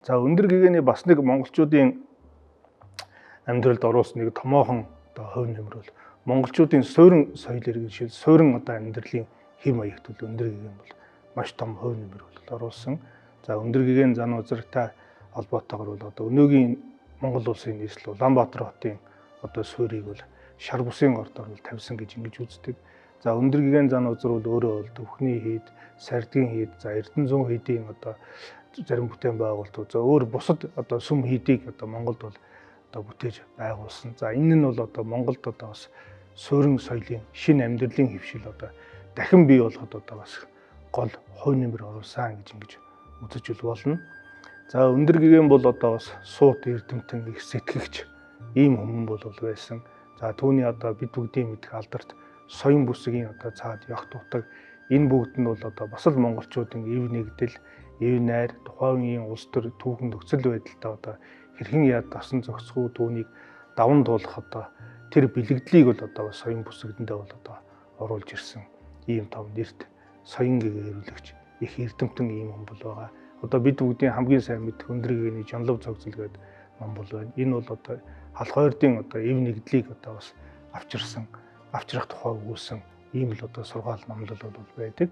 За өндөр гэгээний бас нэг монголчуудын амьдралд оруулсан нэг томоохон одоо хувь нэмэр бол монголчуудын суурин соёл иргэншил, суурин одоо амьдралын хэв маягт бол өндөр гэгээн бол маш том хувь нэмэр бол оруулсан. За өндөр гэгээн зан үзэртэй холбоотойгоор бол одоо өнөөгийн Монгол улсын нийслэл Улаанбаатар хотын одоо суурийг бол шар бусын гордоор бол тавьсан гэж ингэж үздэг. За өндөр гэгээн зан үзэр бол өөрөө бол Төвхний хийд, Сардгийн хийд, за Эрдэнэзун хийдийн одоо зарим бүтээн байгуулалт. За өөр бусад одоо сүм хийдийг одоо Монголд бол одоо бүтээж байгуулсан. За энэ нь бол одоо Монголд одоо бас суурин соёлын шинэ амьдралын хэвшил одоо дахин бий болгоход одоо бас гол хувь нэмэр оруулсан гэж үзэж болно. За өндөр гэгээн бол одоо бас суут эрдэмтэн их сэтгэгч ийм хүмүүс бол байсан. За түүний одоо бид бүгдийн мэдэх алдарт соён бүсгийн одоо цаад явах дутаг энэ бүгд нь бол одоо бас л монголчуудын эв нэгдэл, эв найр, тухайн үеийн улс төр түүхэн нөхцөл байдалтай одоо хэрхэн яад дасан зохицгүй түүнийг даван туулах одоо тэр бэлэгдлийг бол одоо соён бүсгэдэндээ бол одоо оруулж ирсэн ийм том нэрт соён гэгээгч их эрдэмтэн ийм хүн бол байгаа. Одоо бид бүгдийн хамгийн сайн мэдэх өндөр гэгээний Жонлов цогцол гэдэг ном бол байна. Энэ бол одоо халх ойрдын одоо эв нэгдлийг одоо бас авчрах тухай өгүүлсэн ийм л одоо сургаал номлол бол байдаг.